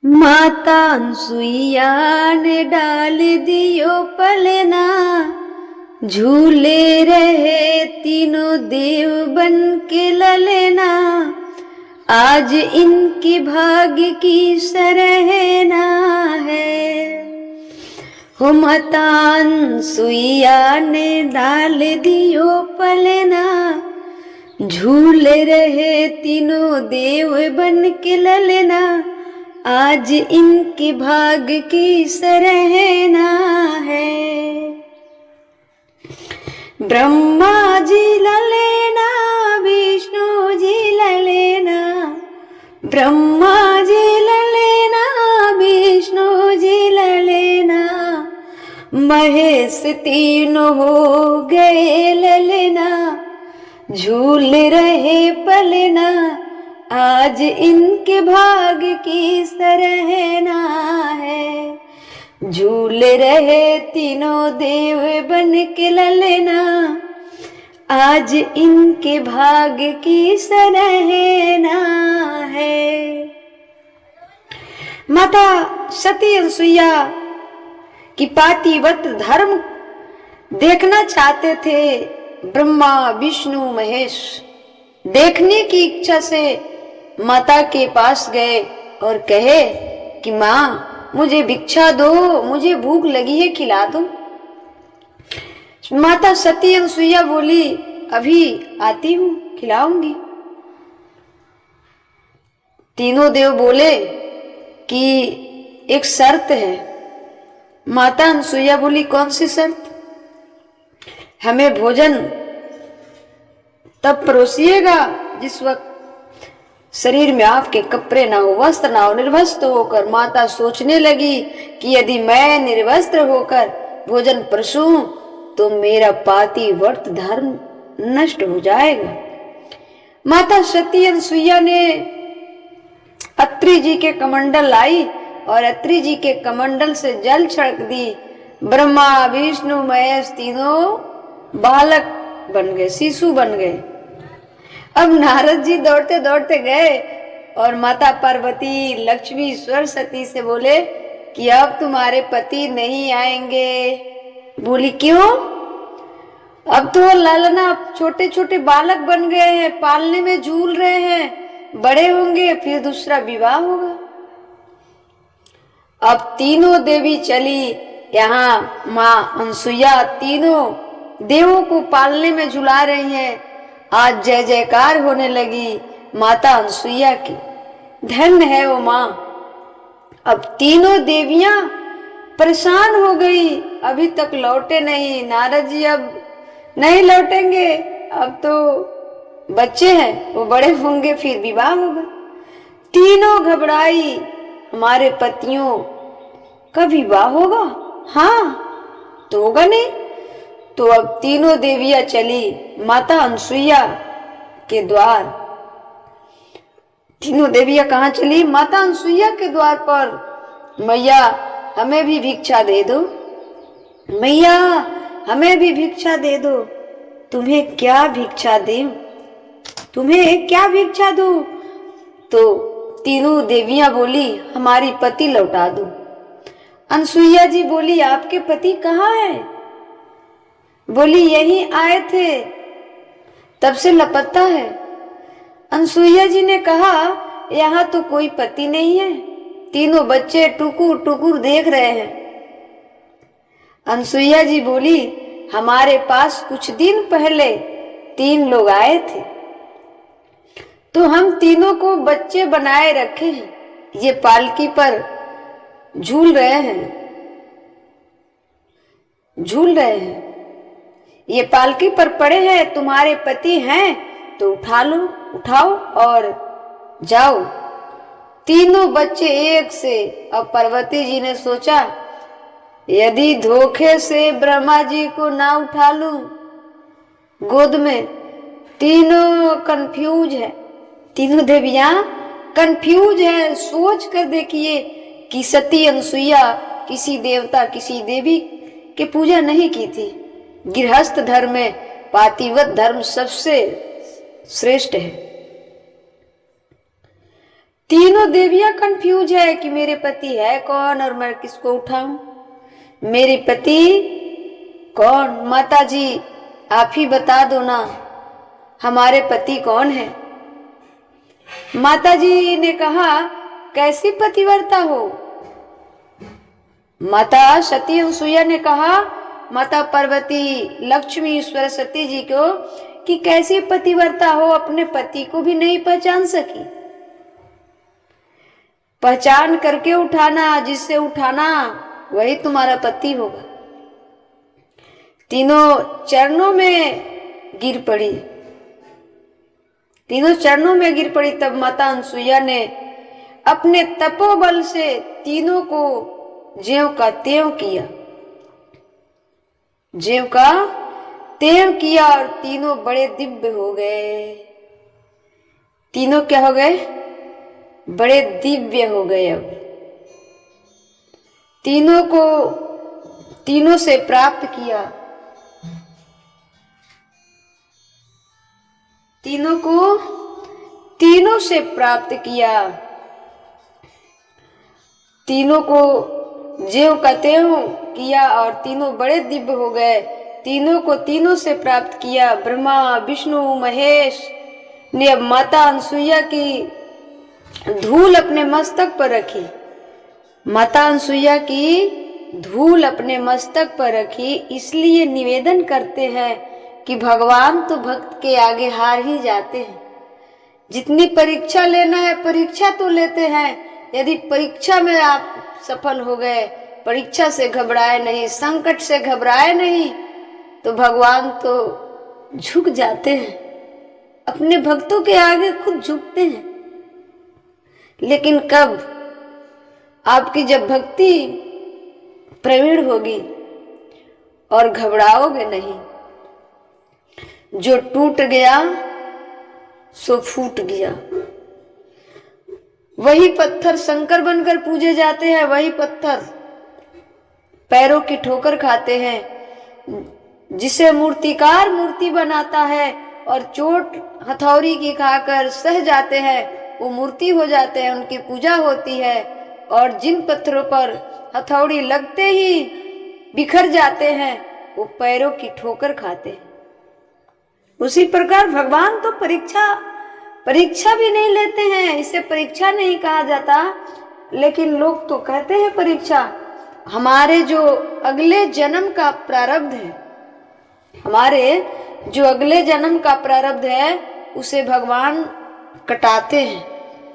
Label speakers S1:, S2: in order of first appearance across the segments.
S1: माता अनसुईया ने डाल दियो पलना, झूले रहे तीनों देव बन के ललना। आज इनकी भाग्य की सराहना है। हो माता अनसुईया ने डाल दियो पलना, झूले रहे तीनों देव बन के ललना। आज इनके भाग्य की सराहना है। ब्रह्मा जी ललेना, विष्णु जी ललेना, ब्रह्मा जी ललेना, विष्णु जी ललेना। महेश तीनों हो गए ललेना, झूल रहे पलना। आज इनके भाग्य की सराहना है। झूल रहे तीनों देव बन के ललना, आज इनके भाग्य की सराहना है। माता सती अनसुईया की पातिव्रत धर्म देखना चाहते थे ब्रह्मा विष्णु महेश। देखने की इच्छा से माता के पास गए और कहे कि माँ मुझे भिक्षा दो, मुझे भूख लगी है, खिला दो। माता सती अनसुईया बोली अभी आती हूँ, खिलाऊंगी। तीनों देव बोले कि एक शर्त है। माता अनसुईया बोली कौन सी शर्त? हमें भोजन तब परोसिएगा जिस वक्त शरीर में आपके कपड़े ना हो, वस्त्र ना हो। निर्वस्त्र होकर माता सोचने लगी कि यदि मैं निर्वस्त्र होकर भोजन परसूं तो मेरा पातिव्रत धर्म नष्ट हो जाएगा। माता सती अनसुईया ने अत्रि जी के कमंडल लाई और अत्रि जी के कमंडल से जल छिड़क दी। ब्रह्मा विष्णु महेश तीनों बालक बन गए, शिशु बन गए। अब नारद जी दौड़ते दौड़ते गए और माता पार्वती लक्ष्मी सरस्वती से बोले कि अब तुम्हारे पति नहीं आएंगे। बोली क्यों? अब तो लालना छोटे छोटे बालक बन गए हैं, पालने में झूल रहे हैं, बड़े होंगे फिर दूसरा विवाह होगा। अब तीनों देवी चली यहाँ। माँ अनसुईया तीनों देवों को पालने में झुला रही हैं। आज जय जयकार होने लगी माता अनसुईया की। धन्य है वो माँ। अब तीनों देवियां परेशान हो गई, अभी तक लौटे नहीं। नारद जी अब नहीं लौटेंगे, अब तो बच्चे हैं, वो बड़े होंगे फिर विवाह होगा। तीनों घबराई, हमारे पतियों का विवाह होगा? हाँ तो होगा नहीं। तो अब तीनों देवियां चली माता अनसुईया के द्वार। तीनों देवियां कहाँ चली? माता अनसुईया के द्वार पर। मैया हमें भी भिक्षा दे दो, मैया हमें भी भिक्षा दे दो। तुम्हें क्या भिक्षा दें, तुम्हें क्या भिक्षा दूं? तो तीनों देवियां बोली हमारी पति लौटा दो। अनसुईया जी बोली आपके पति कहाँ है? बोली यहीं आए थे, तब से लापता है। अनसुईया जी ने कहा यहाँ तो कोई पति नहीं है। तीनों बच्चे टुकुर टुकुर देख रहे हैं। अनसुईया जी बोली हमारे पास कुछ दिन पहले 3 लोग आए थे, तो हम तीनों को बच्चे बनाए रखे हैं। ये पालकी पर झूल रहे हैं, झूल रहे हैं। ये पालकी पर पड़े हैं, तुम्हारे पति हैं तो उठा लो, उठाओ और जाओ। तीनों बच्चे एक से। अब पार्वती जी ने सोचा यदि धोखे से ब्रह्मा जी को ना उठा लूं गोद में। तीनों कंफ्यूज है, तीनों देवियां कंफ्यूज है। सोच कर देखिए कि सती अनसुईया किसी देवता किसी देवी की पूजा नहीं की थी। गृहस्थ धर्म में पातिव्रत धर्म सबसे श्रेष्ठ है। तीनों देवियां कंफ्यूज है कि मेरे पति है कौन और मैं किसको उठाऊं। मेरे पति कौन? माता जी आप ही बता दो ना, हमारे पति कौन है। माता जी ने कहा कैसी पतिव्रता हो। माता सती अनसुईया ने कहा माता पार्वती लक्ष्मी सरस्वती जी को कि कैसी पतिव्रता हो, अपने पति को भी नहीं पहचान सकी। पहचान करके उठाना, जिससे उठाना वही तुम्हारा पति होगा। तीनों चरणों में गिर पड़ी, तीनों चरणों में गिर पड़ी। तब माता अनसुईया ने अपने तपोबल से तीनों को ज्यों का त्यों किया, ज्यों का त्यों किया और तीनों बड़े दिव्य हो गए। तीनों क्या हो गए? बड़े दिव्य हो गए। अब तीनों को तीनों से प्राप्त किया, तीनों को तीनों से प्राप्त किया। तीनों को ज्यों का त्यों किया और तीनों बड़े दिव्य हो गए। तीनों को तीनों से प्राप्त किया। ब्रह्मा विष्णु महेश ने अब माता अनसुईया की धूल अपने मस्तक पर रखी। माता अनसुईया की धूल अपने मस्तक पर रखी। इसलिए निवेदन करते हैं कि भगवान तो भक्त के आगे हार ही जाते हैं। जितनी परीक्षा लेना है परीक्षा तो लेते हैं, यदि परीक्षा में आप सफल हो गए, परीक्षा से घबराए नहीं, संकट से घबराए नहीं, तो भगवान तो झुक जाते हैं, अपने भक्तों के आगे खुद झुकते हैं। लेकिन कब? आपकी जब भक्ति प्रवीण होगी और घबराओगे नहीं। जो टूट गया सो फूट गया। वही पत्थर शंकर बनकर पूजे जाते हैं, वही पत्थर पैरों की ठोकर खाते हैं। जिसे मूर्तिकार मूर्ति बनाता है और चोट हथौड़ी की खाकर सह जाते हैं, वो मूर्ति हो जाते हैं, उनकी पूजा होती है। और जिन पत्थरों पर हथौड़ी लगते ही बिखर जाते हैं, वो पैरों की ठोकर खाते हैं। उसी प्रकार भगवान तो परीक्षा भी नहीं लेते हैं, इसे परीक्षा नहीं कहा जाता, लेकिन लोग तो कहते हैं परीक्षा। हमारे जो अगले जन्म का प्रारब्ध है, हमारे जो अगले जन्म का प्रारब्ध है, उसे भगवान कटाते हैं,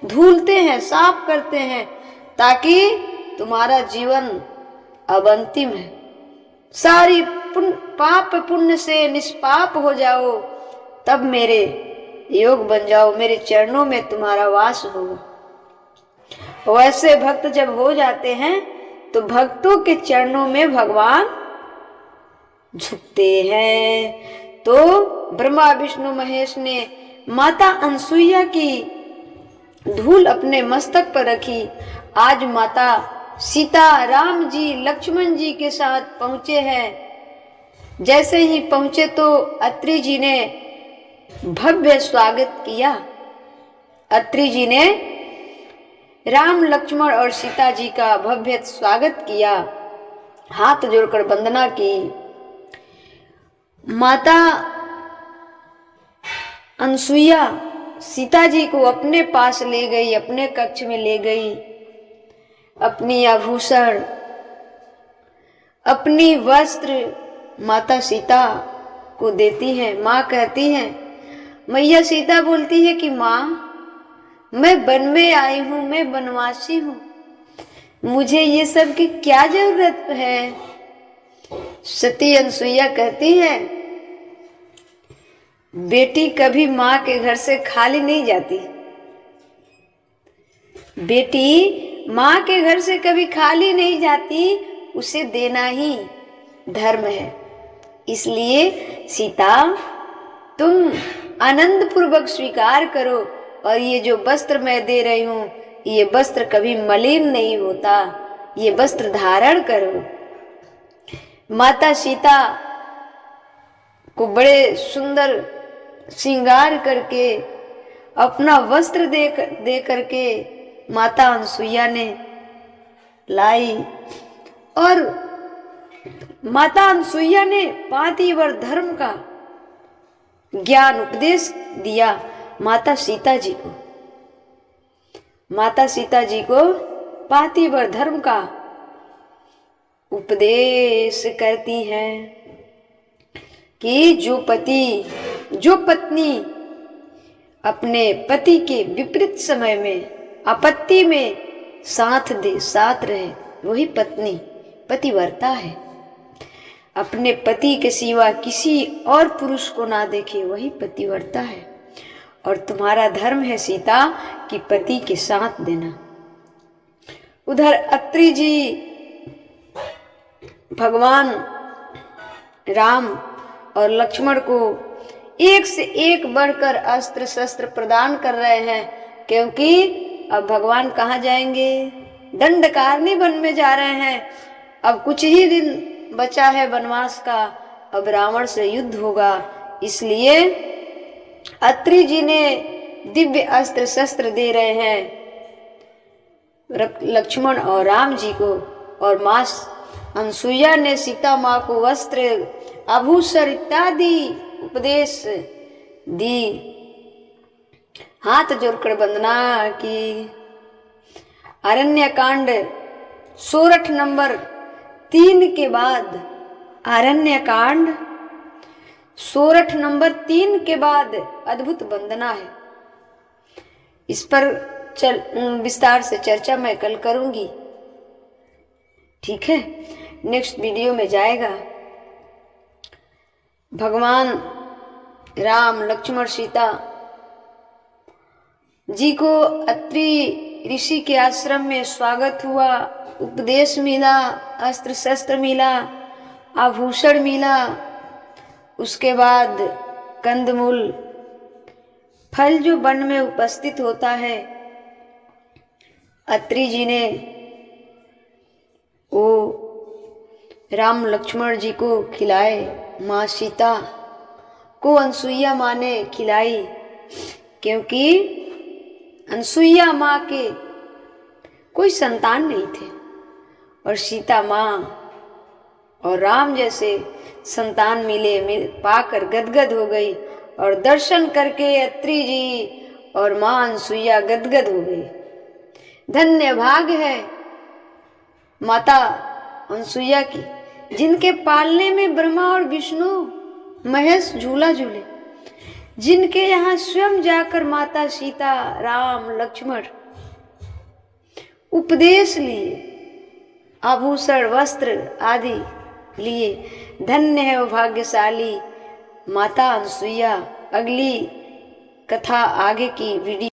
S1: धूलते हैं, साफ करते हैं, ताकि तुम्हारा जीवन अब अंतिम है। सारी पाप पुण्य से निष्पाप हो जाओ, तब मेरे योग बन जाओ, मेरे चरणों में तुम्हारा वास होगा। वैसे भक्त जब हो जाते हैं तो भक्तों के चरणों में भगवान झुकते हैं। तो ब्रह्मा विष्णु महेश ने माता अनसुईया की धूल अपने मस्तक पर रखी। आज माता सीता राम जी लक्ष्मण जी के साथ पहुंचे हैं। जैसे ही पहुंचे तो अत्रि जी ने भव्य स्वागत किया। अत्रि जी ने राम लक्ष्मण और सीता जी का भव्य स्वागत किया, हाथ जोड़कर वंदना की। माता अनसुईया सीता जी को अपने पास ले गई, अपने कक्ष में ले गई। अपनी आभूषण, अपनी वस्त्र माता सीता को देती हैं। माँ कहती हैं, मैया सीता बोलती है कि माँ मैं वन में आई हूँ, मैं वनवासी हूँ, मुझे ये सब की क्या जरूरत है। सती अनसुईया कहती है, बेटी कभी माँ के घर से खाली नहीं जाती। बेटी माँ के घर से कभी खाली नहीं जाती, उसे देना ही धर्म है। इसलिए सीता तुम आनंद पूर्वक स्वीकार करो, और ये जो वस्त्र मैं दे रही हूँ, ये वस्त्र कभी मलिन नहीं होता, ये वस्त्र धारण करो। माता सीता को बड़े सुंदर श्रृंगार करके, अपना वस्त्र दे करके माता अनसुईया ने लाई और माता अनसुईया ने पातिव्रत धर्म का ज्ञान उपदेश दिया माता सीता जी को। माता सीता जी को पातिव्रत धर्म का उपदेश करती हैं कि जो पत्नी अपने पति के विपरीत समय में आपत्ति में साथ रहे वही पत्नी पतिव्रता है। अपने पति के सिवा किसी और पुरुष को ना देखे वही पतिव्रता है। और तुम्हारा धर्म है सीता कि पति के साथ देना। उधर अत्रि जी भगवान राम और लक्ष्मण को एक से एक बढ़कर अस्त्र शस्त्र प्रदान कर रहे हैं, क्योंकि अब भगवान कहाँ जाएंगे? दंडकारणी वन में जा रहे हैं। अब कुछ ही दिन बचा है वनवास का, अब रावण से युद्ध होगा। इसलिए अत्रि जी ने दिव्य अस्त्र शस्त्र दे रहे हैं लक्ष्मण और राम जी को, और मां अनसुईया ने सीता माँ को वस्त्र आभूषण इत्यादि उपदेश दी। हाथ जोड़कर वंदना की। अरण्य कांड 16 नंबर 3 के बाद, अरण्य कांड 16 नंबर 3 के बाद अद्भुत वंदना है। इस पर विस्तार से चर्चा मैं कल करूंगी, ठीक है? नेक्स्ट वीडियो में जाएगा। भगवान राम लक्ष्मण सीता जी को अत्रि ऋषि के आश्रम में स्वागत हुआ, उपदेश मिला, अस्त्र शस्त्र मिला, आभूषण मिला। उसके बाद कंदमूल फल जो वन में उपस्थित होता है, अत्रि जी ने वो राम लक्ष्मण जी को खिलाए। माँ सीता को अनसुईया माँ ने खिलाई, क्योंकि अनसुईया माँ के कोई संतान नहीं थे और सीता माँ और राम जैसे संतान पाकर गदगद हो गई। और दर्शन करके अत्रि जी और माँ अनसुईया गदगद हो गई। धन्य भाग है माता अनसुईया की, जिनके पालने में ब्रह्मा और विष्णु महेश झूला झूले, जिनके यहाँ स्वयं जाकर माता सीता राम लक्ष्मण उपदेश लिए, आभूषण वस्त्र आदि लिए। धन्य है वो भाग्यशाली माता अनसुईया। अगली कथा आगे की वीडियो